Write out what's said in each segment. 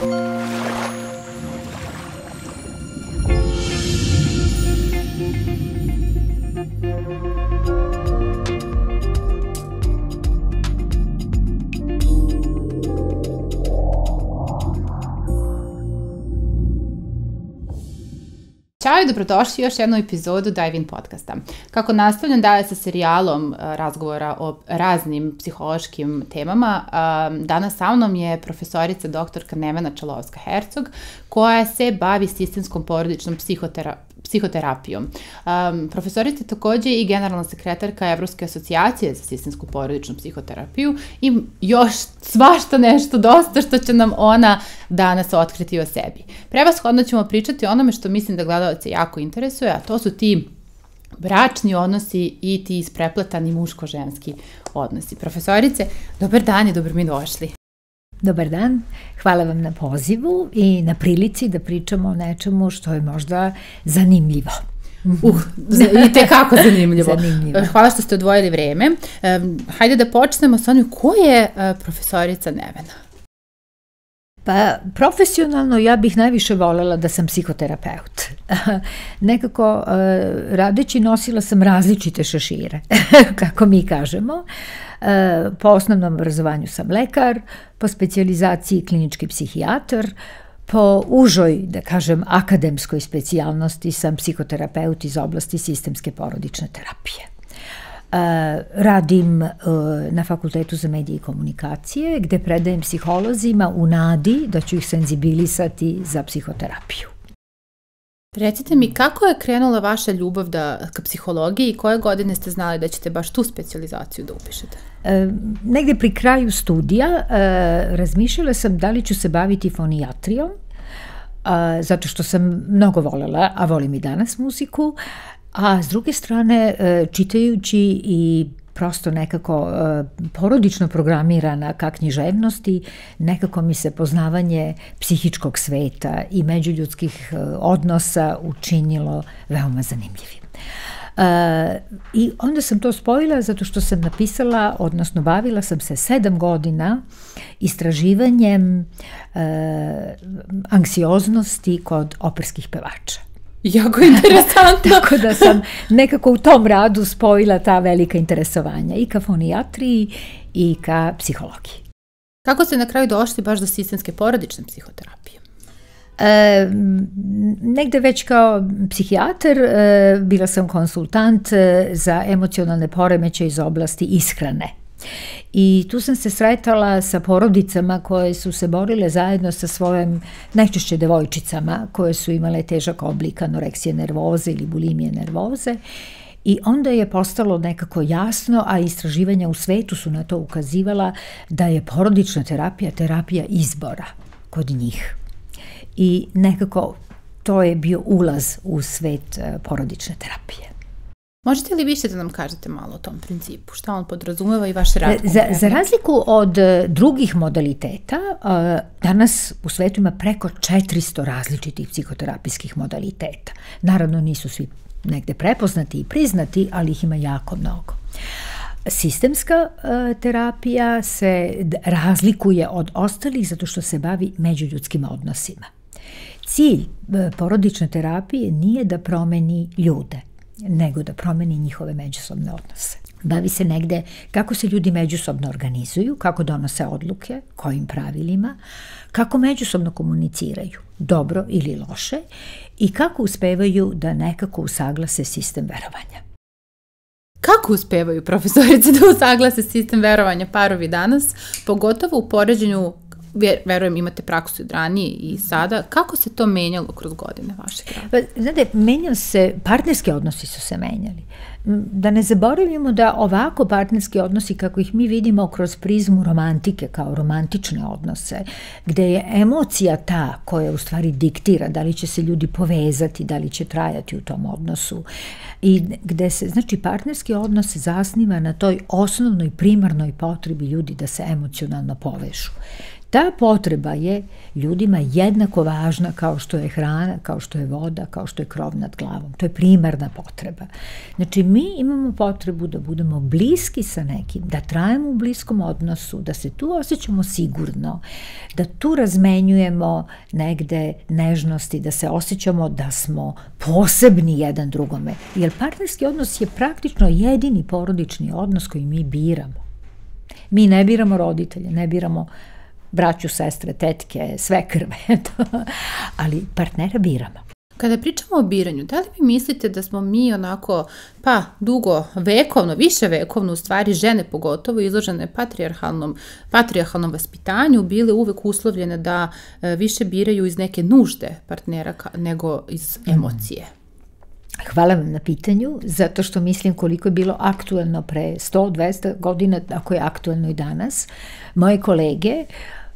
Ćao i dobrodošli u još jednu epizodu Dive In podcasta. Kako nastavljam dalje sa serijalom razgovora o raznim psihološkim temama, danas sa mnom je profesorica doktorka Nevena Čalovska-Hercog, koja se bavi sistemskom porodičnom psihoterapijom. Profesorica je takođe i generalna sekretarka Evropske asocijacije za sistemsku porodičnu psihoterapiju i još svašta nešto dosta što će nam ona danas otkriti o sebi. Prevashodno ćemo pričati o onome što mislim da gledalce jako interesuje, a to su ti bračni odnosi i ti isprepletani muško-ženski odnosi. Profesorice, dobar dan i dobro mi došli. Dobar dan, hvala vam na pozivu i na prilici da pričamo o nečemu što je možda zanimljivo. I tekako zanimljivo. Hvala što ste odvojili vreme. Hajde da počnemo sa onim, ko je profesorica Nevena? Pa, profesionalno ja bih najviše voljela da sam psihoterapeut. Nekako, radeći nosila sam različite šešire, kako mi kažemo. Po osnovnom obrazovanju sam lekar, po specijalizaciji klinički psihijatar, po užoj, da kažem, akademskoj specijalnosti sam psihoterapeut iz oblasti sistemske porodične terapije. Radim na Fakultetu za medije i komunikacije, gde predajem psiholozima u nadi da ću ih senzibilisati za psihoterapiju. Recite mi, kako je krenula vaša ljubav ka psihologiji i koje godine ste znali da ćete baš tu specijalizaciju da upišete? Negde pri kraju studija razmišljala sam da li ću se baviti fonijatrijom, zato što sam mnogo voljela, a volim i danas muziku, a s druge strane, čitajući i prosto nekako porodično programirana ka književnosti, nekako mi se poznavanje psihičkog sveta i međuljudskih odnosa učinilo veoma zanimljivim. I onda sam to spojila zato što sam napisala, odnosno bavila sam se 7 godina istraživanjem anksioznosti kod operskih pevača. Jako interesantno. Tako da sam nekako u tom radu spojila ta velika interesovanja i ka fonijatriji i ka psihologiji. Kako ste na kraju došli baš do sistemske porodične psihoterapije? Negde već kao psihijatar bila sam konsultant za emocionalne poremećaje iz oblasti ishrane. I tu sam se sretala sa porodicama koje su se borile zajedno sa svojim, najčešće devojčicama, koje su imale težak oblik anoreksije nervoze ili bulimije nervoze. I onda je postalo nekako jasno, a istraživanja u svetu su na to ukazivala, da je porodična terapija terapija izbora kod njih. I nekako to je bio ulaz u svet porodične terapije. Možete li više da nam kažete malo o tom principu? Šta on podrazumeva i vaš rad? Za razliku od drugih modaliteta, danas u svetu ima preko 400 različitih psihoterapijskih modaliteta. Naravno, nisu svi negde prepoznati i priznati, ali ih ima jako mnogo. Sistemska terapija se razlikuje od ostalih zato što se bavi međuljudskim odnosima. Cilj porodične terapije nije da promeni ljude, nego da promeni njihove međusobne odnose. Bavi se negde kako se ljudi međusobno organizuju, kako donose odluke, kojim pravilima, kako međusobno komuniciraju, dobro ili loše, i kako uspevaju da nekako usaglase sistem verovanja. Kako uspevaju profesorice da usaglase sistem verovanja parovi danas, pogotovo u poređenju, verujem imate praksu od ranije i sada, kako se to menjalo kroz godine vašeg rada? Znate, partnerski odnosi su se menjali. Da ne zaboravimo da ovako partnerski odnosi, kako ih mi vidimo kroz prizmu romantike, kao romantične odnose, gde je emocija ta koja u stvari diktira da li će se ljudi povezati, da li će trajati u tom odnosu, i gde se, znači, partnerski odnos zasniva na toj osnovnoj primarnoj potrebi ljudi da se emocionalno povežu. Ta potreba je ljudima jednako važna kao što je hrana, kao što je voda, kao što je krov nad glavom. To je primarna potreba. Znači, mi imamo potrebu da budemo bliski sa nekim, da trajemo u bliskom odnosu, da se tu osjećamo sigurno, da tu razmenjujemo negde nežnosti, da se osjećamo da smo posebni jedan drugome. Jer partnerski odnos je praktično jedini porodični odnos koji mi biramo. Mi ne biramo roditelje, ne biramo braću, sestre, tetke, svekrve, ali partnera biramo. Kada pričamo o biranju, da li vi mislite da smo mi onako, pa dugo vekovno, više vekovno, u stvari žene pogotovo izložene patrijarhalnom vaspitanju, bile uvek uslovljene da više biraju iz neke nužde partnera nego iz emocije? Hvala vam na pitanju, zato što mislim koliko je bilo aktuelno pre 100-200 godina, ako je aktuelno i danas. Moje kolege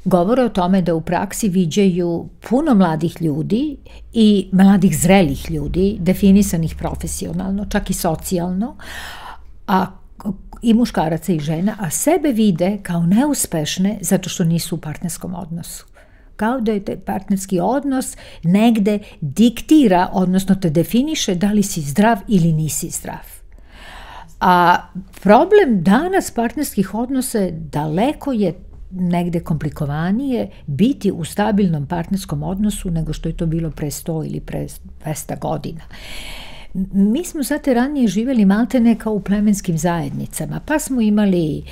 govore o tome da u praksi viđaju puno mladih ljudi i mladih zrelih ljudi, definisanih profesionalno, čak i socijalno, a i muškaraca i žena, a sebe vide kao neuspešne zato što nisu u partnerskom odnosu. Kao da je partnerski odnos negde diktira, odnosno te definiše da li si zdrav ili nisi zdrav. A problem danas partnerskih odnosa je daleko je negde komplikovanije biti u stabilnom partnerskom odnosu nego što je to bilo pre 100 ili pre 200 godina. Mi smo znate ranije živjeli maltene kao u plemenskim zajednicama, pa smo imali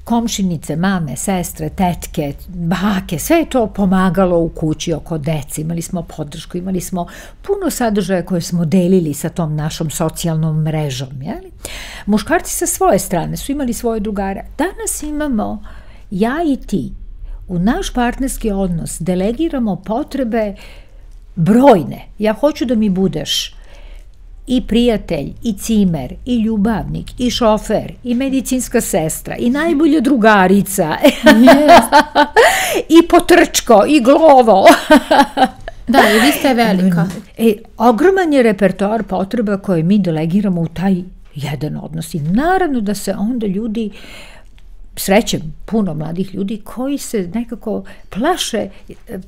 komšinice, mame, sestre, tetke, bake, sve je to pomagalo u kući oko dece, imali smo podršku, imali smo puno sadržaja koje smo delili sa tom našom socijalnom mrežom. Jeli? Muškarci sa svoje strane su imali svoje drugare. Danas imamo ja i ti. U naš partnerski odnos delegiramo potrebe brojne. Ja hoću da mi budeš i prijatelj, i cimer, i ljubavnik, i šofer, i medicinska sestra, i najbolja drugarica, i potrčko, i glovo. Da, i vi ste velika. Ogroman je repertoar potreba koje mi delegiramo u taj jedan odnos. I naravno da se onda ljudi srećem puno mladih ljudi koji se nekako plaše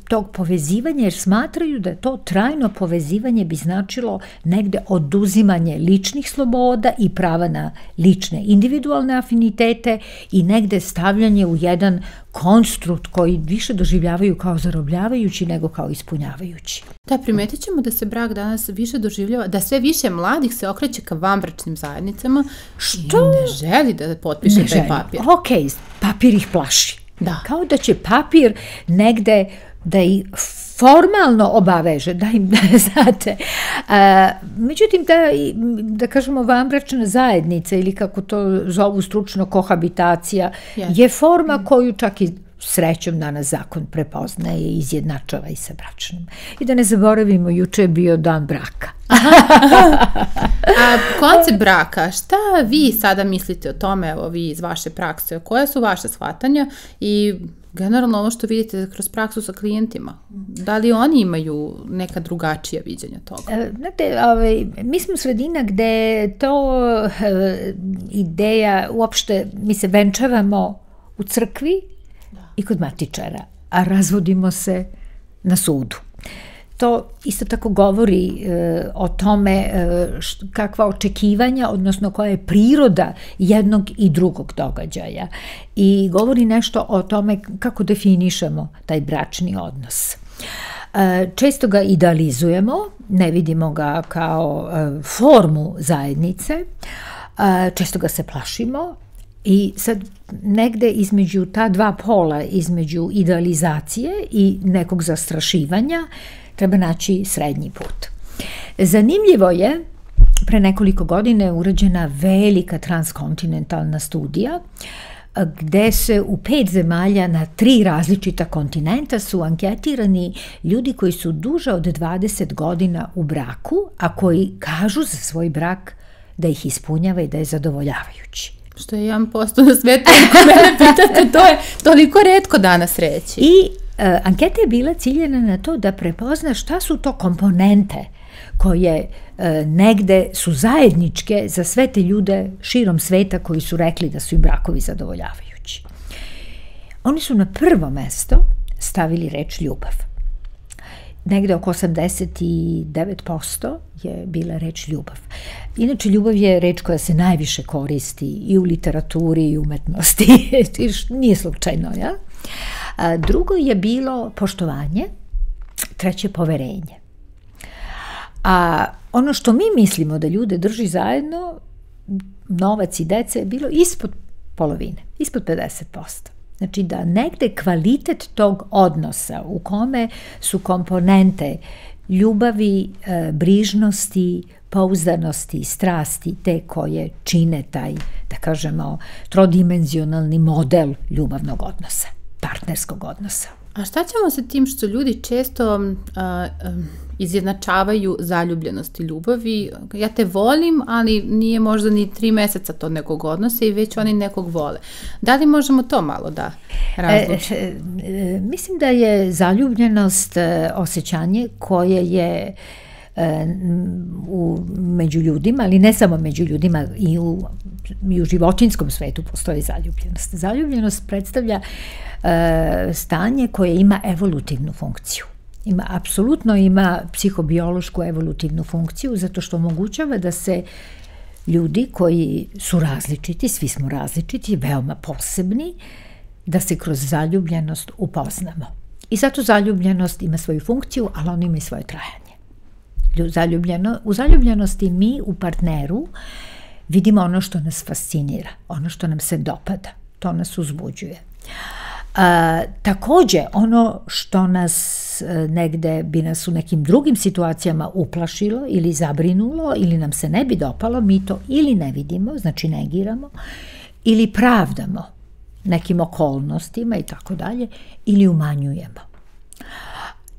tog povezivanja jer smatraju da to trajno povezivanje bi značilo negde oduzimanje ličnih sloboda i prava na lične individualne afinitete i negde stavljanje u jedan konstrukt koji više doživljavaju kao zarobljavajući nego kao ispunjavajući. Da, primetit ćemo da se brak danas više doživljava, da sve više mladih se okreće ka vanbračnim zajednicama što i ne želi da potpiše taj papir. Ok, papir ih plaši. Da. Kao da će papir negde da ih formalno obaveže, da im, znate. Međutim, da kažemo vanbračna zajednica ili kako to zovu stručno kohabitacija je forma koju čak i srećom danas zakon prepoznaje i izjednačava i sa bračnim. I da ne zaboravimo, juče je bio dan braka. A koncept braka, šta vi sada mislite o tome, evo vi iz vaše prakse, koje su vaše shvatanja i generalno ovo što vidite kroz praksu sa klijentima, da li oni imaju neka drugačija viđenja toga? Znate, mi smo sredina gde to ideja, uopšte mi se venčavamo u crkvi i kod matičara, a razvodimo se na sudu. To isto tako govori o tome kakva očekivanja, odnosno koja je priroda jednog i drugog događaja. I govori nešto o tome kako definišemo taj bračni odnos. Često ga idealizujemo, ne vidimo ga kao formu zajednice, često ga se plašimo i sad negde između ta dva pola, između idealizacije i nekog zastrašivanja, treba naći srednji put. Zanimljivo je, pre nekoliko godina je urađena velika transkontinentalna studija gde se u 5 zemalja na 3 različita kontinenta su anketirani ljudi koji su duže od 20 godina u braku, a koji kažu za svoj brak da ih ispunjava i da je zadovoljavajući. Što je 1% na svetu, ako mene pitate, to je toliko retko danas reći. I anketa je bila ciljena na to da prepozna šta su to komponente koje negde su zajedničke za sve te ljude širom sveta koji su rekli da su im brakovi zadovoljavajući. Oni su na prvo mesto stavili reč ljubav. Negde oko 89% je bila reč ljubav. Inače, ljubav je reč koja se najviše koristi i u literaturi i umetnosti. Nije slučajno, ja? Drugo je bilo poštovanje, treće poverenje. A ono što mi mislimo da ljude drži zajedno, novac i deca, je bilo ispod polovine, ispod 50%. Znači da negde kvalitet tog odnosa u kome su komponente ljubavi, brižnosti, pouzdanosti, strasti, te koje čine taj, da kažemo, trodimenzionalni model ljubavnog odnosa, partnerskog odnosa. A šta ćemo sa tim što ljudi često izjednačavaju zaljubljenost i ljubavi? Ja te volim, ali nije možda ni 3 meseca to nekog odnosa i već oni nekog vole. Da li možemo to malo da razlučimo? Mislim da je zaljubljenost osjećanje koje je među ljudima, ali ne samo među ljudima, i u životinjskom svetu postoji zaljubljenost. Zaljubljenost predstavlja stanje koje ima evolutivnu funkciju. Apsolutno ima psihobiološku evolutivnu funkciju, zato što omogućava da se ljudi koji su različiti, svi smo različiti, veoma posebni, da se kroz zaljubljenost upoznamo. I zato zaljubljenost ima svoju funkciju, ali ona ima i svoje trajanje. U zaljubljenosti mi u partneru vidimo ono što nas fascinira, ono što nam se dopada, to nas uzbuđuje. Takođe, ono što nas negde bi nas u nekim drugim situacijama uplašilo ili zabrinulo ili nam se ne bi dopalo, mi to ili ne vidimo, znači negiramo, ili pravdamo nekim okolnostima i tako dalje, ili umanjujemo.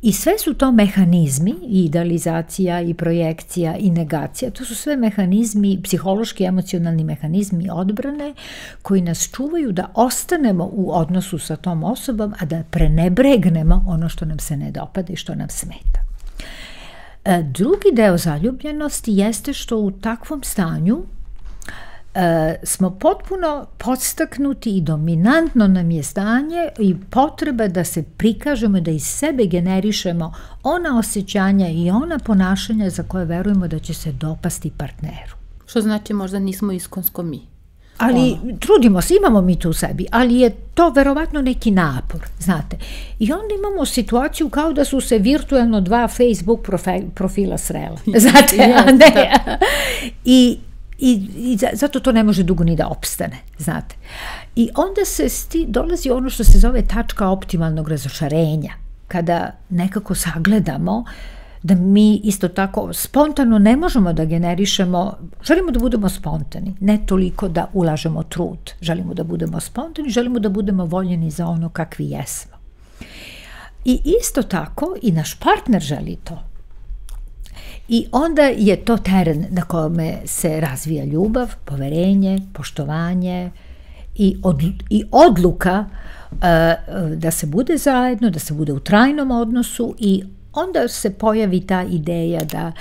I sve su to mehanizmi, i idealizacija, i projekcija, i negacija, to su sve mehanizmi, psihološki, emocionalni mehanizmi odbrane koji nas čuvaju da ostanemo u odnosu sa tom osobom, a da prenebregnemo ono što nam se ne dopada i što nam smeta. Drugi deo zaljubljenosti jeste što u takvom stanju smo potpuno podstaknuti i dominantno nam je stanje i potreba da se prikažemo, da iz sebe generišemo ona osjećanja i ona ponašanja za koje verujemo da će se dopasti partneru. Što znači možda nismo iskonsko mi. Ali trudimo se, imamo mi to u sebi, ali je to verovatno neki napor, znate. I onda imamo situaciju kao da su se virtualno 2 Facebook profila srela, znate, a ne. I zato to ne može dugo ni da opstane, znate. I onda se dolazi ono što se zove tačka optimalnog razočarenja, kada nekako sagledamo da mi isto tako spontano ne možemo da generišemo, želimo da budemo spontani, ne toliko da ulažemo trud, želimo da budemo spontani, želimo da budemo voljeni za ono kakvi jesmo. I isto tako i naš partner želi to. I onda je to teren na kome se razvija ljubav, poverenje, poštovanje i odluka da se bude zajedno, da se bude u trajnom odnosu, i onda se pojavi ta ideja da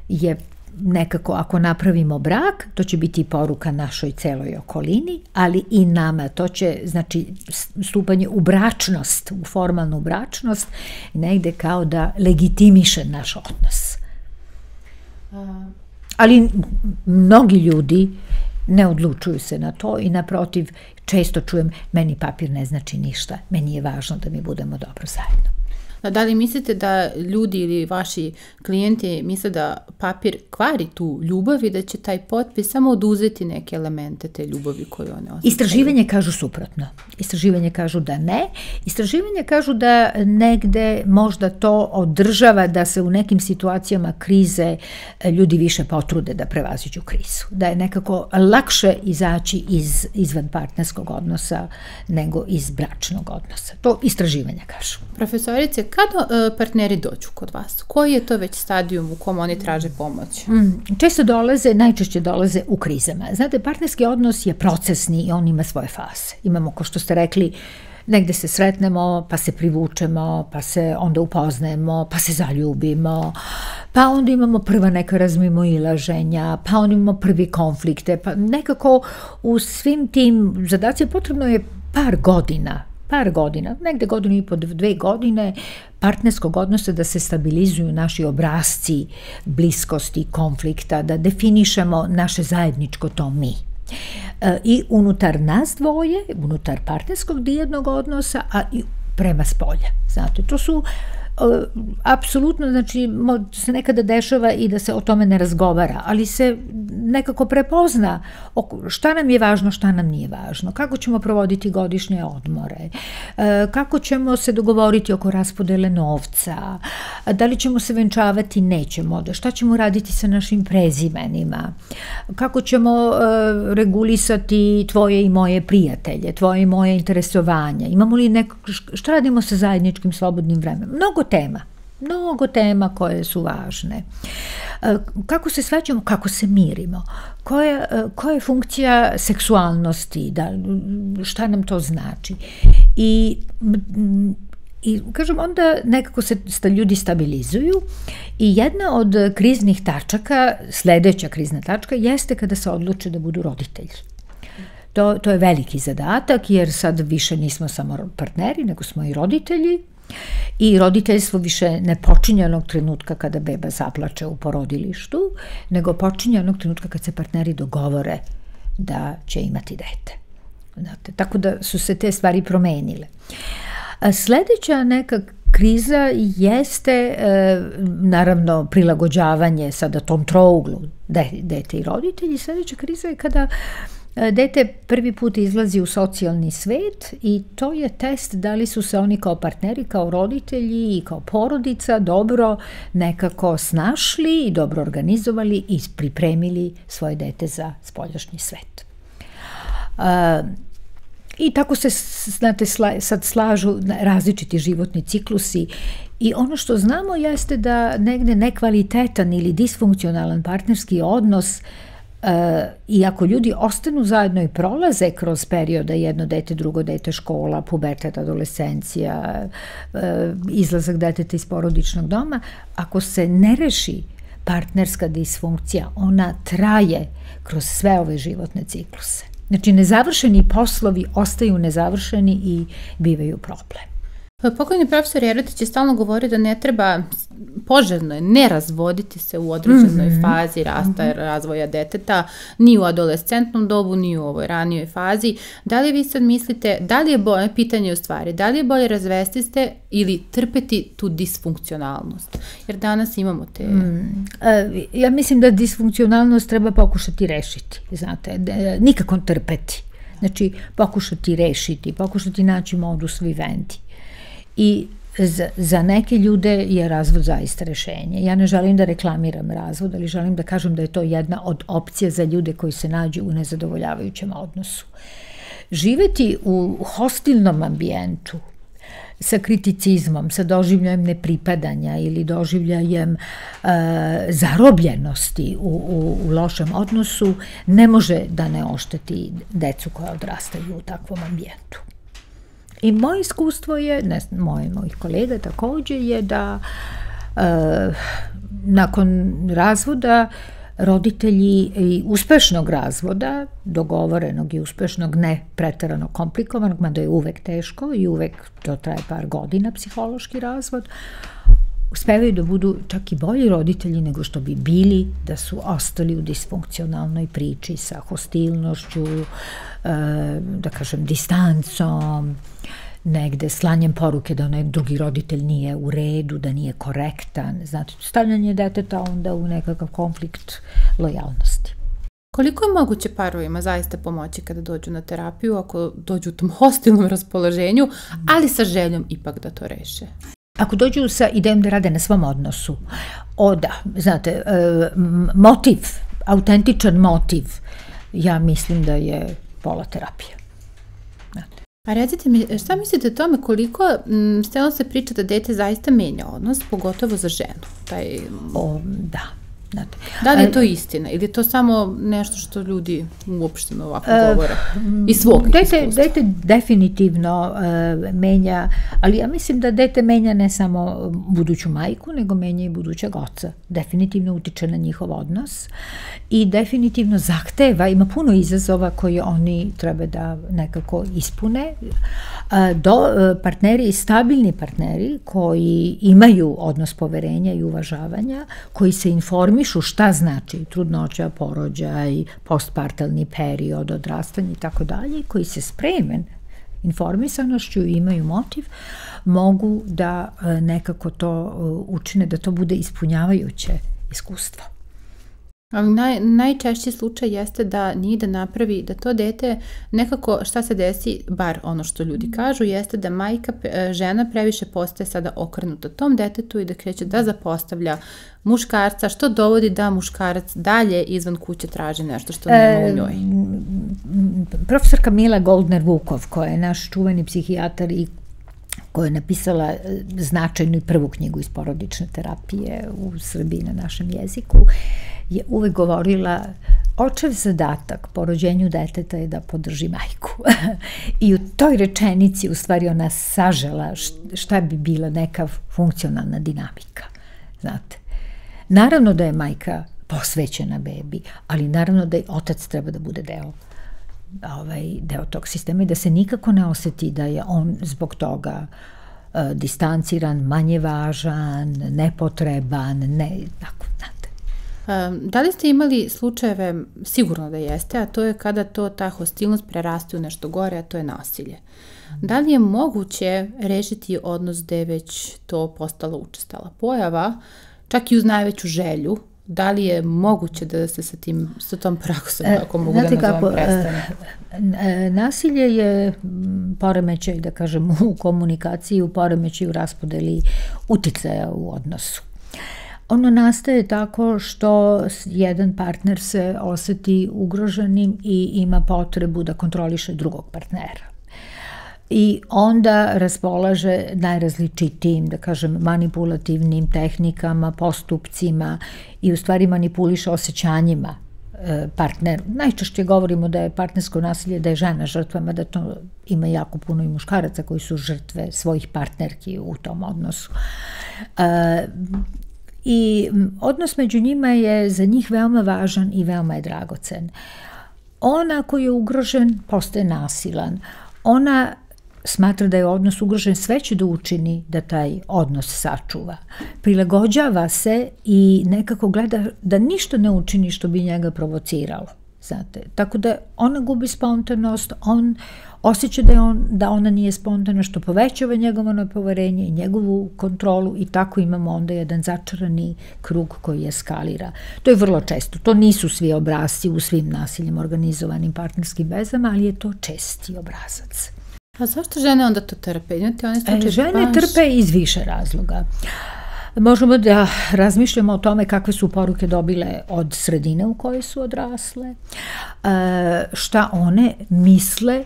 je nekako, ako napravimo brak, to će biti poruka našoj celoj okolini, ali i nama. To će, znači, stupanje u bračnost, u formalnu bračnost, negde kao da legitimiše naš odnos. Ali mnogi ljudi ne odlučuju se na to i naprotiv, često čujem, meni papir ne znači ništa, meni je važno da mi budemo dobro zajedno. Da li mislite da ljudi ili vaši klijenti misle da papir kvari tu ljubav i da će taj potpis samo oduzeti neke elemente te ljubavi koju one osjećaju? Istraživanje kažu suprotno. Istraživanje kažu da ne. Istraživanje kažu da negde možda to održava da se u nekim situacijama krize ljudi više potrude da prevaziđu krizu. Da je nekako lakše izaći izvan partnerskog odnosa nego iz bračnog odnosa. To istraživanja kažu. Profesorice, kada partneri dođu kod vas? Koji je to već stadijum u kom oni traže pomoć? Najčešće dolaze u krizama. Znate, partnerski odnos je procesni i on ima svoje faze. Imamo, kao što ste rekli, negde se sretnemo, pa se privučemo, pa se onda upoznajemo, pa se zaljubimo, pa onda imamo prva neka razmimoilaženja, pa onda imamo prvi konflikte, pa nekako u svim tim zadacima potrebno je par godina par godina, negde 1,5 godine partnerskog odnosa da se stabilizuju naši obrasci bliskosti, konflikta, da definišemo naše zajedničko to mi. I unutar nas dvoje, unutar partnerskog dijednog odnosa, a i prema spolja. Znate, to su apsolutno, znači, se nekada dešava i da se o tome ne razgovara, ali se nekako prepozna šta nam je važno, šta nam nije važno, kako ćemo provoditi godišnje odmore, kako ćemo se dogovoriti oko raspodele novca, da li ćemo se venčavati, nećemo, šta ćemo raditi sa našim prezimenima, kako ćemo regulisati tvoje i moje prijatelje, tvoje i moje interesovanja, imamo li šta radimo sa zajedničkim slobodnim vremenom, mnogo tema koje su važne. Kako se svađamo, kako se mirimo, koja je funkcija seksualnosti, šta nam to znači. I kažem, onda nekako se ljudi stabilizuju i jedna od kriznih tačaka, sledeća krizna tačka, jeste kada se odluče da budu roditelji. To je veliki zadatak, jer sad više nismo samo partneri, nego smo i roditelji. I roditeljstvo više ne počinje onog trenutka kada beba zaplače u porodilištu, nego počinje onog trenutka kad se partneri dogovore da će imati dete. Znate, tako da su se te stvari promenile. Sledeća neka kriza jeste, naravno, prilagođavanje sada tom trouglu dete i roditelji. Sledeća kriza je kada dete prvi put izlazi u socijalni svet i to je test da li su se oni kao partneri, kao roditelji i kao porodica dobro nekako snašli i dobro organizovali i pripremili svoje dete za spoljašnji svet. I tako se, znate, sad slažu različiti životni ciklusi i ono što znamo jeste da negde nekvalitetan ili disfunkcionalan partnerski odnos, i ako ljudi ostanu zajedno i prolaze kroz perioda jedno dete, drugo dete, škola, pubertet, adolescencija, izlazak deteta iz porodičnog doma, ako se ne reši partnerska disfunkcija, ona traje kroz sve ove životne cikluse. Znači, nezavršeni poslovi ostaju nezavršeni i bivaju problem. Pokojni profesor Jerotić je stalno govorio da ne treba, poželjno je ne razvoditi se u određenoj fazi rasta razvoja deteta, ni u adolescentnom dobu, ni u ovoj ranijoj fazi. Da li vi sad mislite, da li je bolje, pitanje u stvari, da li je bolje razvesti se ili trpeti tu disfunkcionalnost? Jer danas imamo te... Ja mislim da disfunkcionalnost treba pokušati rešiti, znate, nikako trpeti. Znači, pokušati rešiti, pokušati naći modus vivendi. I za neke ljude je razvod zaista rešenje. Ja ne želim da reklamiram razvod, ali želim da kažem da je to jedna od opcija za ljude koji se nađu u nezadovoljavajućem odnosu. Živeti u hostilnom ambijentu, sa kriticizmom, sa doživljajem nepripadanja ili doživljajem zarobljenosti u lošem odnosu, ne može da ne ošteti decu koja odrastaju u takvom ambijentu. I moje iskustvo je, mojih kolega takođe, je da nakon razvoda roditelji i uspešnog razvoda, dogovorenog i uspešnog, ne preterano komplikovanog, mada je uvek teško i uvek to traje par godina psihološki razvod, uspevaju da budu čak i bolji roditelji nego što bi bili da su ostali u disfunkcionalnoj priči sa hostilnošću, da kažem, distancom, negde slanjem poruke da onaj drugi roditelj nije u redu, da nije korektan. Znate, stavljanje deteta onda u nekakav konflikt lojalnosti. Koliko je moguće parovima zaista pomoći kada dođu na terapiju, ako dođu u tom hostilnom raspoloženju, ali sa željom ipak da to reše? Ako dođu sa idejom da rade na svom odnosu, znate, motiv, autentičan motiv, ja mislim da je pola terapije. Znate. A recite mi, šta mislite o tome koliko stalno se priča da dete zaista menja odnos, pogotovo za ženu? Da. Znate. Da li je to istina ili je to samo nešto što ljudi uopšteno ovako govore iz svog iskustva? Dete definitivno menja, ali ja mislim da dete menja ne samo buduću majku, nego menja i budućeg oca. Definitivno utiče na njihov odnos i definitivno zahteva, ima puno izazova koje oni treba da nekako ispune. Partneri, stabilni partneri koji imaju odnos poverenja i uvažavanja, koji se informišu šta znači trudnoća, porođaj, postpartalni period, odrastanje i tako dalje, koji se spreme informisanošću i imaju motiv, mogu da nekako to učine, da to bude ispunjavajuće iskustvo. Ali najčešći slučaj jeste da nije da napravi, da to dete nekako, šta se desi, bar ono što ljudi kažu, jeste da žena previše postaje sada okrenuta tom detetu i da kreće da zapostavlja muškarca, što dovodi da muškarac dalje izvan kuće traži nešto što nema u njoj. Profesorka Mila Goldner-Vukov, koja je naš čuveni psihijatar i koja je napisala značajnu i prvu knjigu iz porodične terapije u Srbiji na našem jeziku, je uvek govorila očev zadatak po rođenju deteta je da podrži majku. I u toj rečenici u stvari ona sažela šta bi bila neka funkcionalna dinamika. Znate, naravno da je majka posvećena bebi, ali naravno da i otac treba da bude deo tog sistema i da se nikako ne oseti da je on zbog toga distanciran, manje važan, nepotreban, tako, znate. Da li ste imali slučajeve, sigurno da jeste, a to je kada ta hostilnost preraste u nešto gore, a to je nasilje. Da li je moguće rešiti odnos gde je već to postala učestala pojava, čak i uz najveću želju? Da li je moguće da se sa tom praksom, ako mogu da nazovem, prestane? Nasilje je poremećaj, da kažem, u komunikaciji, u poremećaju u raspodeli uticaja u odnosu. Ono nastaje tako što jedan partner se oseti ugroženim i ima potrebu da kontroliše drugog partnera. I onda raspolaže najrazličitijim, da kažem, manipulativnim tehnikama, postupcima i u stvari manipuliše osjećanjima partner. Najčešće govorimo da je partnersko nasilje, da je žena žrtvama, da to ima jako puno i muškaraca koji su žrtve svojih partnerki u tom odnosu. I odnos među njima je za njih veoma važan i veoma je dragocen. On ako je ugrožen, postaje nasilan. Ona smatra da je odnos ugrožen, sve će da učini da taj odnos sačuva. Prilagođava se i nekako gleda da ništa ne učini što bi njega provociralo. Znate, tako da ona gubi spontanost, on osjeća da ona nije spontana, što povećava njegovo nepoverenje i njegovu kontrolu i tako imamo onda jedan začarani krug koji eskalira. To je vrlo često. To nisu svi obrasci u svim nasiljem organizovanim partnerskim vezama, ali je to česti obrazac. A zašto žene onda to trpe? Žene trpe iz više razloga. Možemo da razmišljamo o tome kakve su poruke dobile od sredine u kojoj su odrasle, šta one misle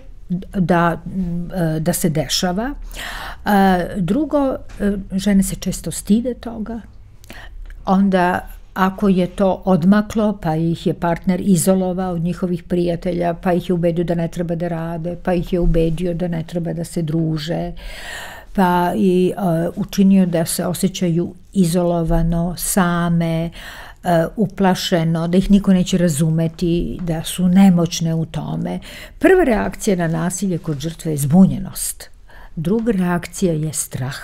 da se dešava. Drugo, žene se često stide toga. Onda ako je to odmaklo, pa ih je partner izolovao od njihovih prijatelja, pa ih je ubedio da ne treba da rade, pa ih je ubedio da ne treba da se druže, pa i učinio da se osjećaju izolovano, same, uplašeno, da ih niko neće razumeti, da su nemoćne u tome. Prva reakcija na nasilje kod žrtve je zbunjenost. Druga reakcija je strah,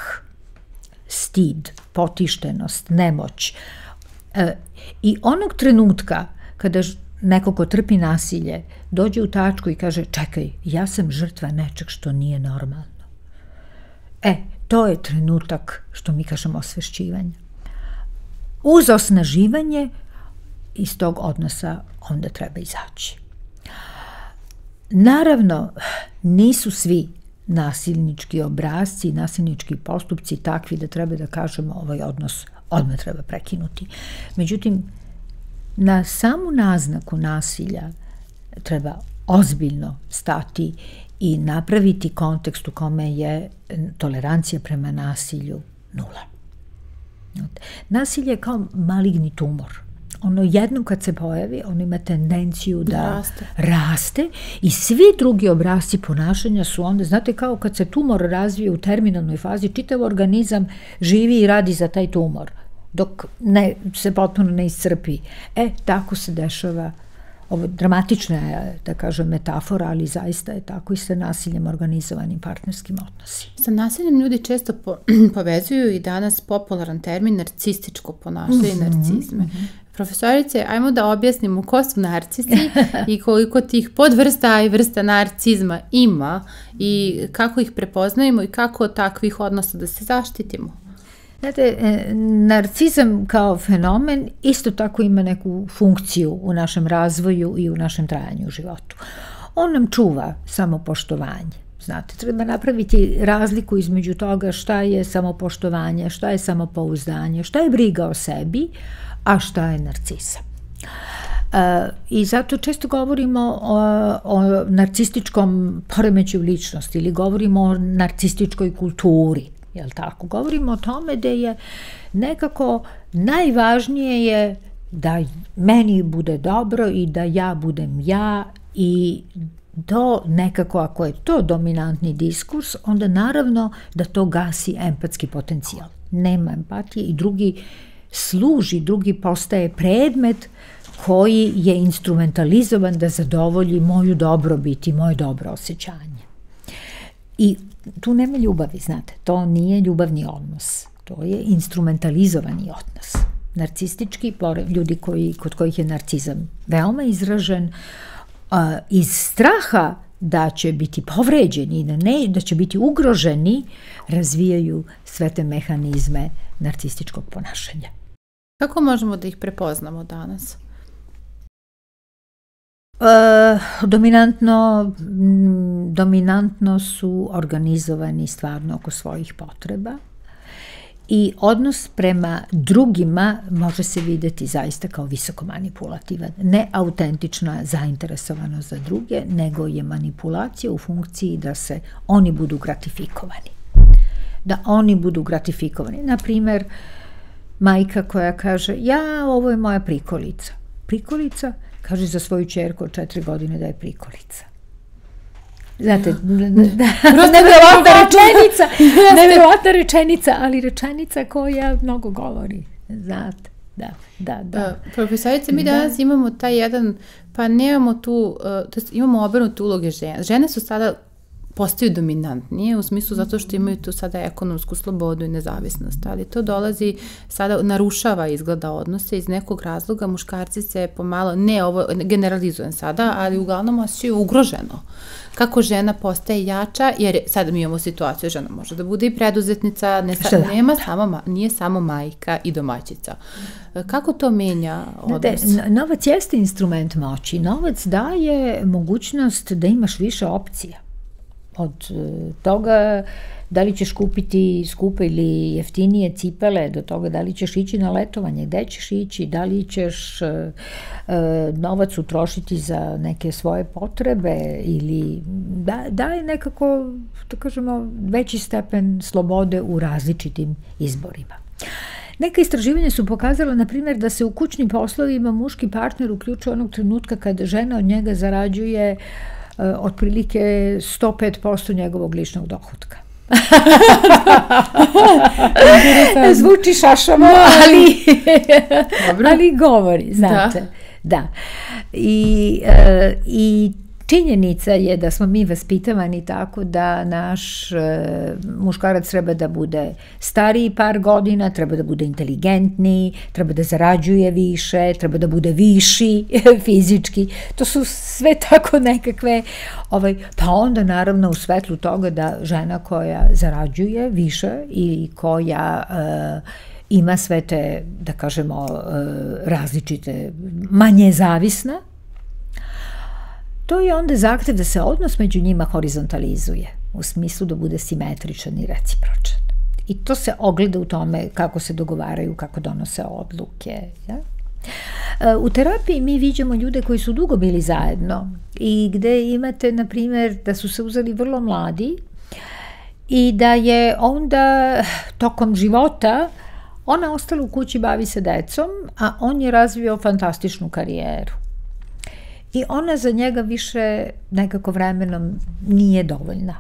stid, potištenost, nemoć. I onog trenutka kada neko ko trpi nasilje dođe u tačku i kaže čekaj, ja sam žrtva nečeg što nije normalno. To je trenutak što mi kažemo osvešćivanja. Uz osnaživanje iz tog odnosa onda treba izaći. Naravno, nisu svi nasilnički obrasci i nasilnički postupci takvi da treba da kažemo ovaj odnos odmah treba prekinuti. Međutim, na samu naznaku nasilja treba ozbiljno stati i napraviti kontekst u kome je tolerancija prema nasilju nula. Nasilje je kao maligni tumor. ono jednom kad se pojavi, ono ima tendenciju da raste i svi drugi obrasci ponašanja su onda, znate, kao kad se tumor razvije u terminalnoj fazi, čitav organizam živi i radi za taj tumor, dok se potpuno ne iscrpi. Tako se dešava. Ovo dramatična je, da kažem, metafora, ali zaista je tako i sa nasiljem organizovanim partnerskim odnosima. Sa nasiljem ljudi često povezuju i danas popularan termin narcističko ponašanje i narcizme. Profesorice, ajmo da objasnimo ko su narcisi i koliko tih podvrsta i vrsta narcizma ima i kako ih prepoznajemo i kako od takvih odnosa da se zaštitimo. Znate, narcizam kao fenomen isto tako ima neku funkciju u našem razvoju i u našem trajanju u životu. On nam čuva samopoštovanje. Znate, treba napraviti razliku između toga šta je samopoštovanje, šta je samopouzdanje, šta je briga o sebi, a šta je narcizam. I zato često govorimo o narcističkom poremećaju ličnosti ili govorimo o narcističkoj kulturi. Jel tako? Govorimo o tome da je nekako najvažnije je da meni bude dobro i da ja budem ja i do nekako, ako je to dominantni diskurs, onda naravno da to gasi empatski potencijal. Nema empatije i drugi postaje predmet koji je instrumentalizovan da zadovolji moju dobrobit i moje dobro osjećanje. I tu nema ljubavi, znate, to nije ljubavni odnos, to je instrumentalizovani odnos. Narcistički, ljudi kod kojih je narcizam veoma izražen, iz straha da će biti povređeni, da će biti ugroženi, razvijaju sve te mehanizme narcističkog ponašanja. Kako možemo da ih prepoznamo danas? Dominantno su organizovani stvarno oko svojih potreba i odnos prema drugima može se videti zaista kao visoko manipulativan. Ne autentična zainteresovanost za druge, nego je manipulacija u funkciji da se oni budu gratifikovani. Naprimer, majka koja kaže, ovo je moja prikolica. Prikolica? Kaže za svoju ćerku od 4 godine da je prikolica. Znate, nevjerovatna rečenica, ali rečenica koja mnogo govori. Znate, da. Profesorice, mi danas imamo taj jedan, pa nemamo tu, imamo obrnute uloge žena. Žene su sada postaju dominantnije u smislu zato što imaju tu sada ekonomsku slobodu i nezavisnost, ali to dolazi sada, narušava izgleda odnose iz nekog razloga, muškarci se pomalo, ne ovo generalizujem sada, ali uglavnom osjećaju ugroženo. Kako žena postaje jača, jer sad mi imamo situaciju, žena može da bude i preduzetnica, nije samo majka i domaćica. Kako to menja odnos? Novac jeste instrument moći. Novac daje mogućnost da imaš više opcija. Od toga da li ćeš kupiti skupe ili jeftinije cipele, do toga da li ćeš ići na letovanje, gde ćeš ići, da li ćeš novac utrošiti za neke svoje potrebe ili daje nekako, da kažemo, veći stepen slobode u različitim izborima. Neka istraživanja su pokazala, na primjer, da se u kućnim poslovima muški partner uključuje onog trenutka kada žena od njega zarađuje otprilike 105% njegovog ličnog dohotka. Zvuči šašamo, ali govori, znate. Da. I činjenica je da smo mi vaspitavani tako da naš muškarac treba da bude stariji par godina, treba da bude inteligentniji, treba da zarađuje više, treba da bude viši fizički. To su sve tako nekakve, pa onda naravno u svetlu toga da žena koja zarađuje više i koja ima sve te, da kažemo, različite, manje zavisna, to je onda zahtev da se odnos među njima horizontalizuje, u smislu da bude simetričan i recipročan. I to se ogleda u tome kako se dogovaraju, kako donose odluke. Ja? U terapiji mi viđamo ljude koji su dugo bili zajedno i gde imate, na primjer, da su se uzeli vrlo mladi i da je onda tokom života Ona ostala u kući, bavi se decom, a on je razvio fantastičnu karijeru. I ona za njega više nekako vremenom nije dovoljna.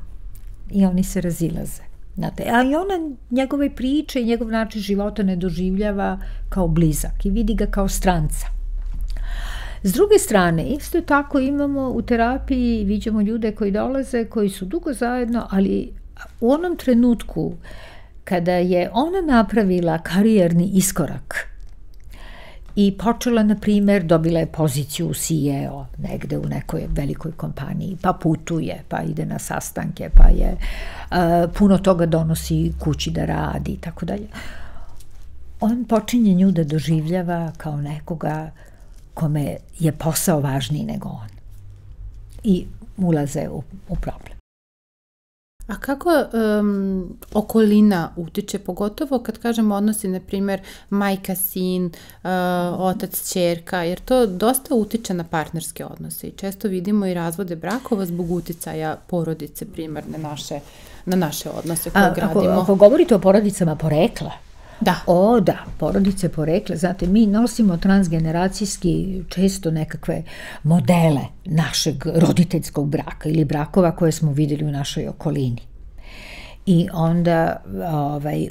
I oni se razilaze. Znate, ali ona njegove priče i njegov način života ne doživljava kao blizak i vidi ga kao stranca. S druge strane, isto tako imamo u terapiji, viđamo ljude koji dolaze, koji su dugo zajedno, ali u onom trenutku kada je ona napravila karijerni iskorak i počela, na primjer, dobila je poziciju CEO negde u nekoj velikoj kompaniji, pa putuje, pa ide na sastanke, pa je puno toga donosi kući da radi i tako dalje. On počinje nju da doživljava kao nekoga kome je posao važniji nego on. I ulaze u problem. A kako okolina utiče, pogotovo kad kažemo odnosi, na primjer, majka-sin, otac-ćerka, jer to dosta utiče na partnerske odnose i često vidimo i razvode brakova zbog uticaja porodice primarne na naše odnose koje gradimo. Ako govorite o porodicama porekla, da. Da, porodice porekla. Znate, mi nosimo transgeneracijski često nekakve modele našeg roditeljskog braka ili brakova koje smo videli u našoj okolini. I onda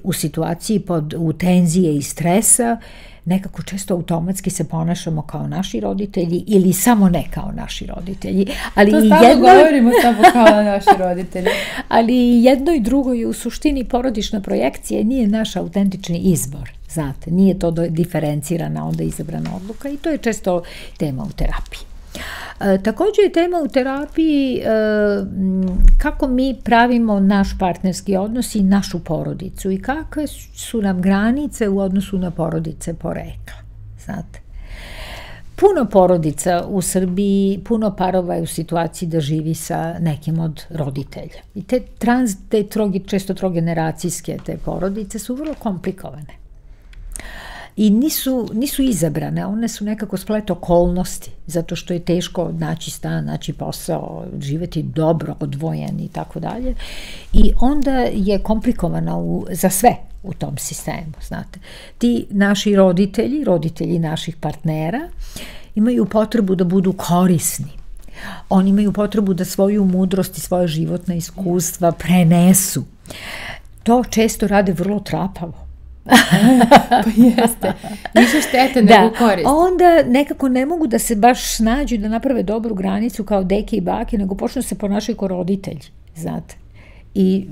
u situaciji u tenzije i stresa nekako često automatski se ponašamo kao naši roditelji ili samo ne kao naši roditelji. Ali to stalno govorimo samo kao naši roditelji. Ali jedno i drugo je u suštini porodična projekcija, nije naš autentični izbor. Znate, nije to diferencirana, onda izabrana odluka i to je često tema u terapiji. Također je tema u terapiji kako mi pravimo naš partnerski odnos i našu porodicu i kakve su nam granice u odnosu na porodice porekla. Znate, puno porodica u Srbiji, puno parova je u situaciji da živi sa nekim od roditelja. I te često trogeneracijske te porodice su vrlo komplikovane. I nisu izabrane, one su nekako splet okolnosti, zato što je teško naći stan, naći posao, živeti dobro, odvojen i tako dalje. I onda je komplikovana za sve u tom sistemu, znate. Ti naši roditelji naših partnera, imaju potrebu da budu korisni. Oni imaju potrebu da svoju mudrost i svoje životne iskustva prenesu. To često rade vrlo trapavo. Pa jeste. Više štete nego korist. Onda nekako ne mogu da se baš snađu da naprave dobru granicu kao deke i bake, nego počnu se ponašaju kao roditelji, znate. I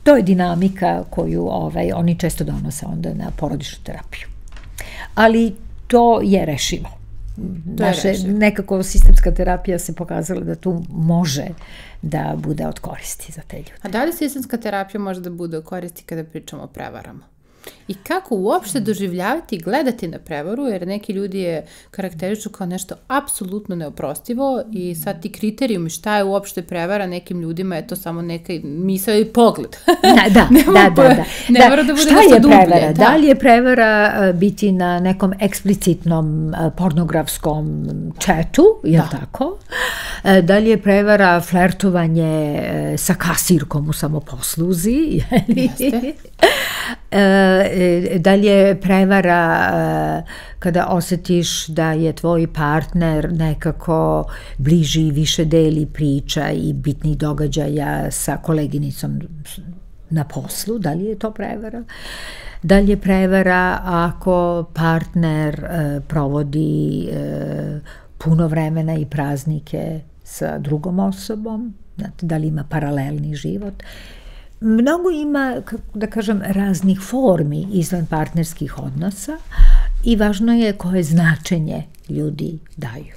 to je dinamika koju oni često donose onda na porodičnu terapiju. Ali to je rešivo. Nekako sistemska terapija se pokazala da tu može da bude od koristi za te ljude. A da li sistemska terapija može da bude od koristi kada pričamo o prevarama? I kako uopšte doživljavati i gledati na prevaru, jer neki ljudi je karakteriču kao nešto apsolutno neoprostivo i sad ti kriterijumi šta je uopšte prevara nekim ljudima je to samo neka misao i pogled. Da. Ne mora da bude nešto dublje. Da li je prevara biti na nekom eksplicitnom pornografskom chatu, je li tako? Da li je prevara flertovanje sa kasirkom u samoposluzi? Jeste. Da li je prevara kada osjetiš da je tvoj partner nekako bliži i više deli priča i bitnih događaja sa koleginicom na poslu, da li je to prevara? Da li je prevara ako partner provodi puno vremena i praznike sa drugom osobom, da li ima paralelni život? Mnogo ima, da kažem, raznih formi izvan partnerskih odnosa i važno je koje značenje ljudi daju.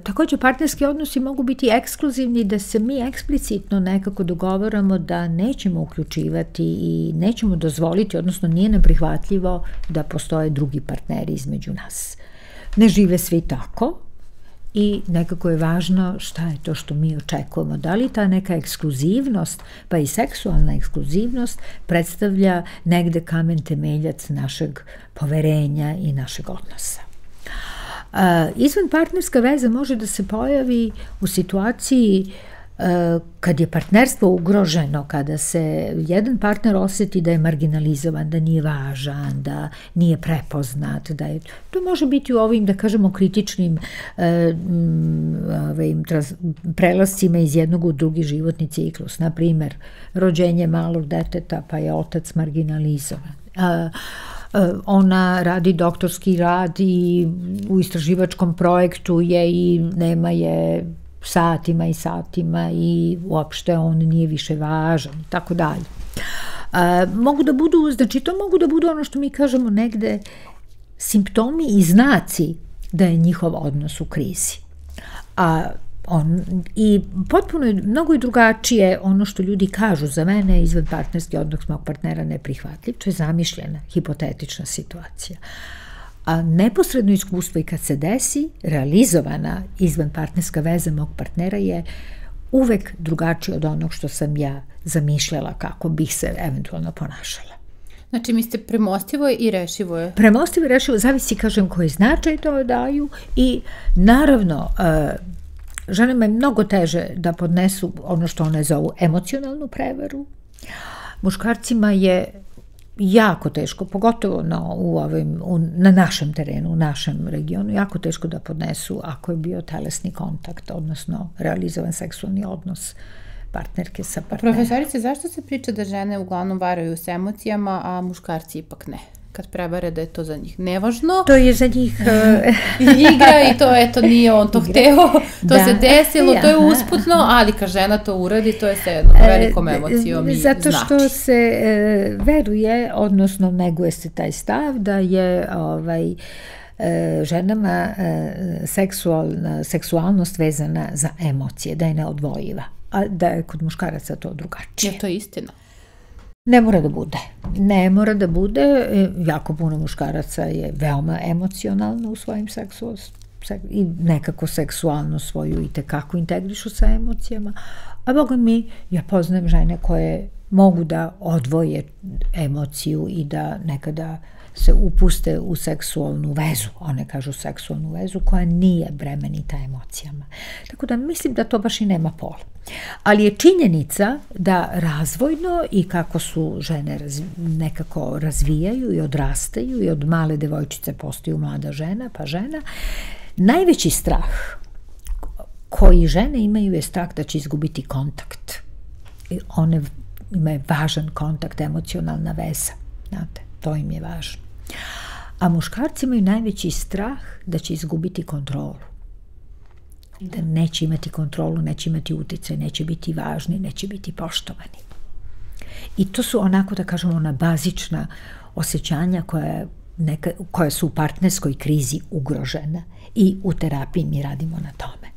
Također, partnerski odnosi mogu biti ekskluzivni, da se mi eksplicitno nekako dogovaramo da nećemo uključivati i nećemo dozvoliti, odnosno nije nam prihvatljivo da postoje drugi partneri između nas. Ne žive svi tako. I nekako je važno šta je to što mi očekujemo. Da li ta neka ekskluzivnost, pa i seksualna ekskluzivnost, predstavlja negde kamen temeljac našeg poverenja i našeg odnosa. Izvan partnerska veza može da se pojavi u situaciji kad je partnerstvo ugroženo, kada se jedan partner osjeti da je marginalizovan, da nije važan, da nije prepoznat, to može biti u ovim, da kažemo, kritičnim prelascima iz jednog u drugi životni ciklus. Na primjer, rođenje malog deteta, pa je otac marginalizovan. Ona radi doktorski rad i u istraživačkom projektu je i nema je satima i satima i uopšte on nije više važan i tako dalje. Mogu da budu, znači to mogu da budu ono što mi kažemo negde simptomi i znaci da je njihov odnos u krizi. I potpuno je mnogo i drugačije ono što ljudi kažu za mene izvan partnerski odnos mog partnera neprihvatljiv, to je zamišljena, hipotetična situacija. A neposredno iskustvo i kad se desi, realizovana izvan partnerska veza mog partnera je uvek drugačije od onog što sam ja zamišljala kako bih se eventualno ponašala. Znači, mislite premostivo je i rešivo je? Premostivo i rešivo, zavisi, kažem, koji značaj to daju i naravno, ženama je mnogo teže da podnesu ono što one zovu emocionalnu muškarcima je jako teško, pogotovo na našem terenu, u našem regionu, jako teško da podnesu ako je bio telesni kontakt, odnosno realizovan seksualni odnos partnerke sa partnerom. Profesorice, zašto se priča da žene uglavnom varaju s emocijama, a muškarci ipak ne? Kad prebare da je to za njih nevažno. To je za njih igra i to, eto, nije on to hteo, to se desilo, to je usputno, ali kad žena to uradi, to je sve velikom emocijom i znači. Zato što se veruje, odnosno neguje se taj stav da je ženama seksualnost vezana za emocije, da je neodvojiva, a da je kod muškaraca to drugačije. Je to istina? Ne mora da bude. Ne mora da bude. Jako puno muškaraca je veoma emocionalno u svojim i nekako seksualno svoju i tekako integrišu sa emocijama. A boga mi, ja poznajem žene koje mogu da odvoje emociju i da nekada se upuste u seksualnu vezu. One kažu seksualnu vezu koja nije bremenita emocijama. Tako da mislim da to baš i nema pola. Ali je činjenica da razvojno i kako su žene nekako razvijaju i odrastaju i od male devojčice postaju mlada žena pa žena, najveći strah koji žene imaju je strah da će izgubiti kontakt. One imaju važan kontakt, emocionalna veza. Znate, to im je važno. A muškarci imaju najveći strah da će izgubiti kontrolu. Da neće imati kontrolu, neće imati uticaj, neće biti važni, neće biti poštovani. I to su onako, da kažemo, ona bazična osjećanja koja su u partnerskoj krizi ugrožena i u terapiji mi radimo na tome.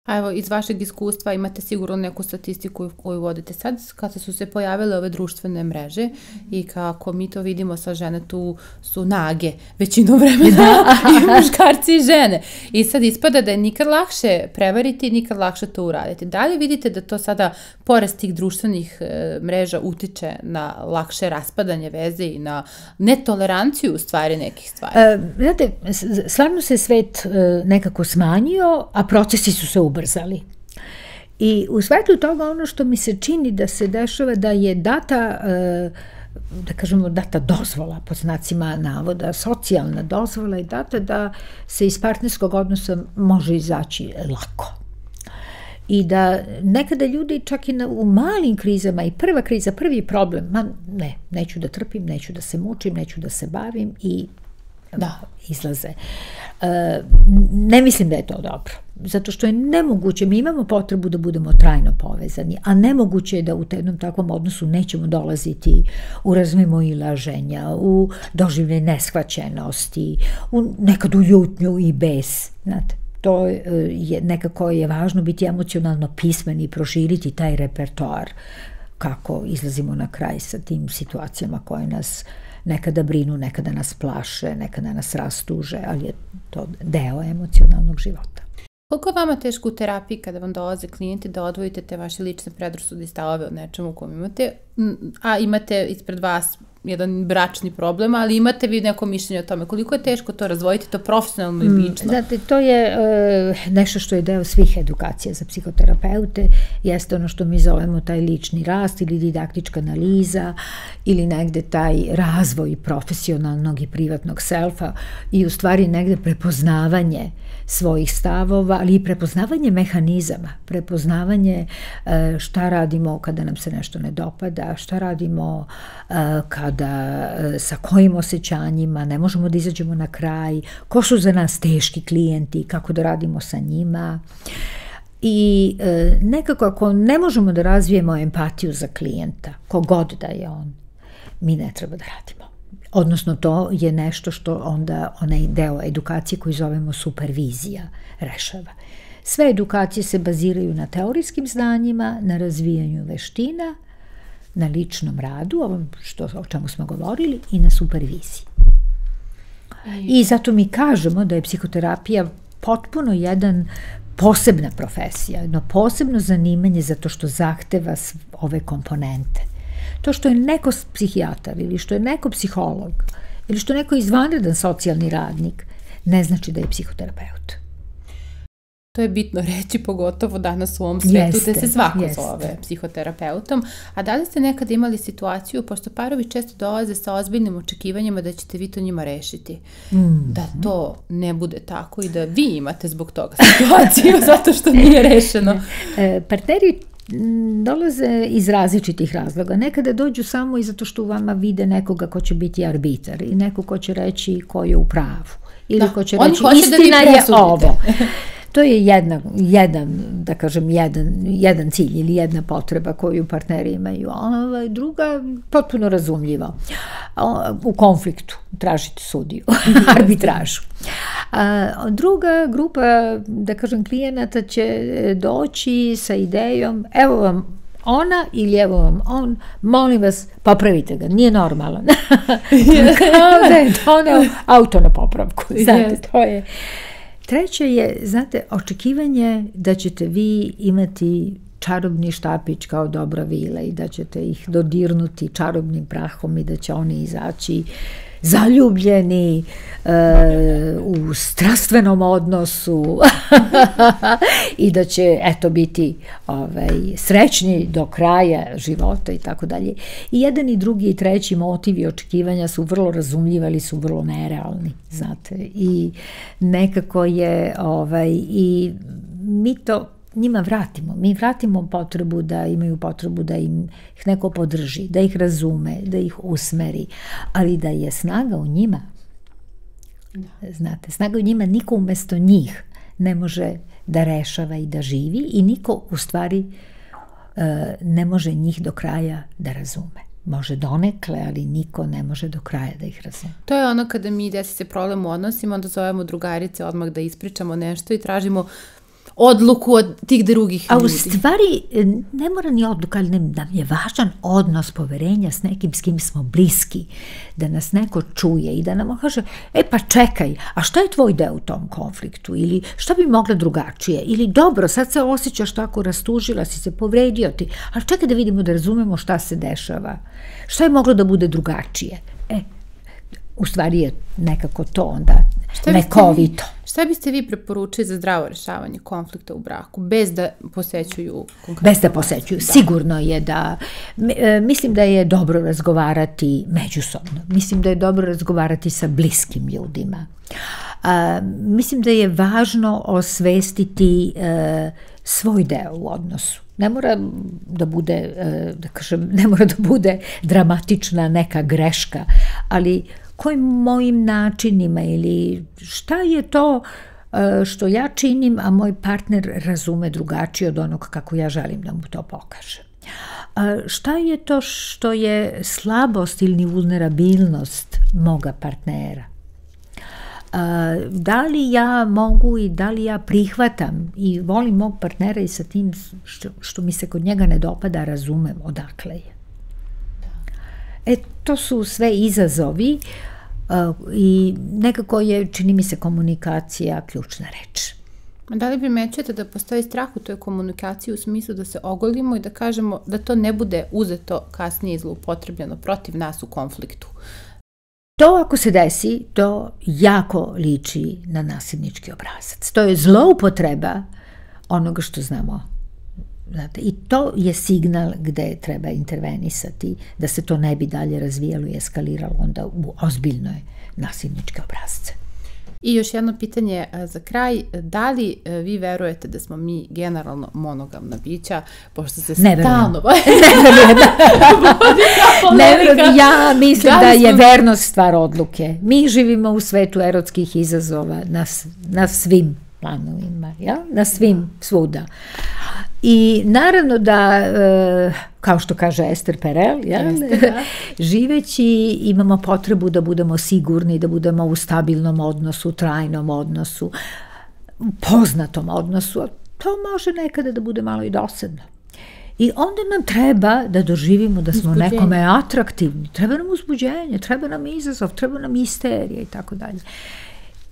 A evo, iz vašeg iskustva imate sigurno neku statistiku koju vodite sad, kada su se pojavile ove društvene mreže i kako mi to vidimo sa žene, tu su nage većinom vremena i muškarci i žene. I sad ispada da je nikad lakše prevariti, nikad lakše to uraditi. Da li vidite da to sada, pored tih društvenih mreža, utiče na lakše raspadanje veze i na netoleranciju u stvari nekih stvari? Znate, stvarno se svet nekako smanjio, a procesi su se ubrzali. I u svetlu toga ono što mi se čini da se dešava da je data, da kažemo data dozvola, pod znacima navoda, socijalna dozvola je data da se iz partnerskog odnosa može izaći lako. I da nekada ljudi čak i u malim krizama i prva kriza, prvi problem, neću da trpim, neću da se mučim, neću da se bavim i izlaze. Ne mislim da je to dobro, zato što je nemoguće, mi imamo potrebu da budemo trajno povezani, a nemoguće je da u jednom takvom odnosu nećemo dolaziti u razmimoilaženja, u doživljaj neshvaćenosti, nekad u ljutnju i bes, znate. To je nekako je važno biti emocionalno pismen i proširiti taj repertoar kako izlazimo na kraj sa tim situacijama koje nas nekada brinu, nekada nas plaše, nekada nas rastuže, ali je to deo emocionalnog života. Koliko je vama teško u terapiji kada vam dolaze klijenti da odvojite te vaše lične predrasude i stavove od nečemu u kom imate, a imate ispred vas jedan bračni problem, ali imate vi neko mišljenje o tome koliko je teško to razvojiti, to profesionalno i lično? Znate, to je nešto što je deo svih edukacija za psihoterapeute, jeste ono što mi zovemo taj lični rast ili didaktička analiza ili negde taj razvoj profesionalnog i privatnog selfa i u stvari negde prepoznavanje svojih stavova, ali i prepoznavanje mehanizama, prepoznavanje šta radimo kada nam se nešto ne dopada, šta radimo kada sa kojim osjećanjima ne možemo da izađemo na kraj, ko su za nas teški klijenti, kako da radimo sa njima. I nekako ako ne možemo da razvijemo empatiju za klijenta, kogod da je on, mi ne treba da radimo. Odnosno, to je nešto što onda onaj deo edukacije koji zovemo supervizija rešava. Sve edukacije se baziraju na teorijskim znanjima, na razvijanju veština, na ličnom radu, o čemu smo govorili, i na superviziji. I zato mi kažemo da je psihoterapija potpuno jedan posebna profesija, jedno posebno zanimanje zato što zahteva ove komponente. To što je neko psihijatar ili što je neko psiholog ili što je neko izvanredan socijalni radnik ne znači da je psihoterapeut. To je bitno reći, pogotovo danas u ovom svetu gde se svako zove psihoterapeutom. A da li ste nekad imali situaciju, pošto parovi često dolaze sa ozbiljnim očekivanjima da ćete vi to njima rešiti, da to ne bude tako i da vi imate zbog toga situaciju zato što nije rešeno? Partneri dolaze iz različitih razloga. Nekada dođu samo i zato što u vama vide nekoga ko će biti arbitar i neko ko će reći ko je u pravu. Ili ko će reći istina je ovo. To je jedan cilj ili jedna potreba koju partneri imaju. Druga, potpuno razumljivo. U konfliktu tražiti sudiju, arbitražu. Druga grupa, klijenata će doći sa idejom, evo vam ona ili evo vam on, molim vas, popravite ga, nije normalan. Kao da je doneo auto na popravku. Znate, to je... Treće je, znate, očekivanje da ćete vi imati čarobni štapić kao dobra vila i da ćete ih dodirnuti čarobnim prahom i da će oni izaći zaljubljeni u strastvenom odnosu i da će, biti srećni do kraja života i tako dalje. I jedan i drugi i treći motivi i očekivanja su vrlo razumljivi, ali su vrlo nerealni, znate. I nekako je, i mi to njima vratimo. Mi vratimo potrebu da imaju potrebu da ih neko podrži, da ih razume, da ih usmeri, ali da je snaga u njima. Znate, snaga u njima, niko umesto njih ne može da rešava i da živi i niko u stvari ne može njih do kraja da razume. Može donekle, ali niko ne može do kraja da ih razume. To je ono kada mi desi se problem u odnosima, onda zovemo drugarice odmah da ispričamo nešto i tražimo odluku od tih drugih ljudi. A u stvari ne mora ni odluka, ali nam je važan odnos poverenja s nekim s kim smo bliski, da nas neko čuje i da nam kaže, pa čekaj, a šta je tvoj deo u tom konfliktu? Ili šta bi mogla drugačije? Ili dobro, sad se osjećaš tako, rastužila si se, povredio ti, ali čekaj da vidimo, da razumemo šta se dešava. Šta je moglo da bude drugačije? U stvari je nekako to onda lekovito. Šta biste vi preporučili za zdravo rešavanje konflikta u braku, bez da posećuju konkretno? Bez da posećuju. Sigurno je da, mislim da je dobro razgovarati međusobno. Mislim da je dobro razgovarati sa bliskim ljudima. Mislim da je važno osvestiti svoj deo u odnosu. Ne mora da bude, ne mora da bude dramatična neka greška, ali kojim mojim načinima ili šta je to što ja činim, a moj partner razume drugačije od onog kako ja želim da mu to pokažem. Šta je to što je slabost ili vulnerabilnost moga partnera? Da li ja mogu i da li ja prihvatam i volim mog partnera i sa tim što mi se kod njega ne dopada, razumem odakle je. To su sve izazovi i nekako je, čini mi se, komunikacija ključna reč. Da li primećujete da postoji strah u toj komunikaciji u smislu da se ogolimo i da kažemo da to ne bude uzeto kasnije i zloupotrebljeno protiv nas u konfliktu? To ako se desi, to jako liči na nasilnički obrazac. To je zloupotreba onoga što znamo. Znate, i to je signal gde treba intervenisati, da se to ne bi dalje razvijalo i eskaliralo onda u ozbiljnoj nasilničke obrazce. I još jedno pitanje za kraj, da li vi verujete da smo mi generalno monogamna bića, pošto se stalno... Ne verujem, ja mislim da je vernost stvar odluke. Mi živimo u svetu erotskih izazova na svim planovima, na svim, svuda. I naravno da, kao što kaže Ester Perel, živeći imamo potrebu da budemo sigurni, da budemo u stabilnom odnosu, trajnom odnosu, poznatom odnosu, a to može nekada da bude malo i dosadno. I onda nam treba da doživimo da smo nekome atraktivni, treba nam uzbuđenje, treba nam izazov, treba nam misterija i tako dalje.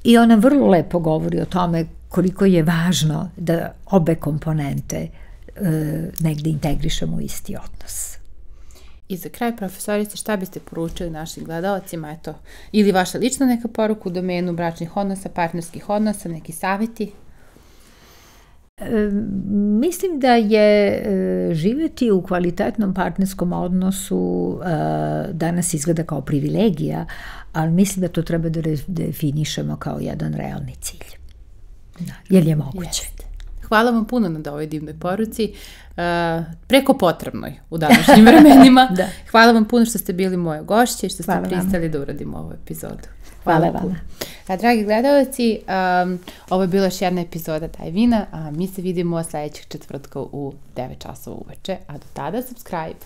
I ona vrlo lepo govori o tome koliko je važno da obe komponente negde integrišemo u isti odnos. I za kraj, profesorice, šta biste poručili našim gledalcima, eto, ili vaša lična neka poruka u domenu bračnih odnosa, partnerskih odnosa, neki savjeti? Mislim da je živjeti u kvalitetnom partnerskom odnosu danas izgleda kao privilegija, ali mislim da to treba da definišemo kao jedan realni cilj. Jer je moguće. Hvala vam puno na ovoj divnoj poruci, preko potrebnoj u današnjim vremenima. Hvala vam puno što ste bili moje gošće i što ste pristali da uradimo ovu epizodu. Hvala vama. Dragi gledalci, ovo je bila još jedna epizoda Dive-ina, a mi se vidimo sledećeg četvrtka u 9 časova uveče, a do tada subscribe.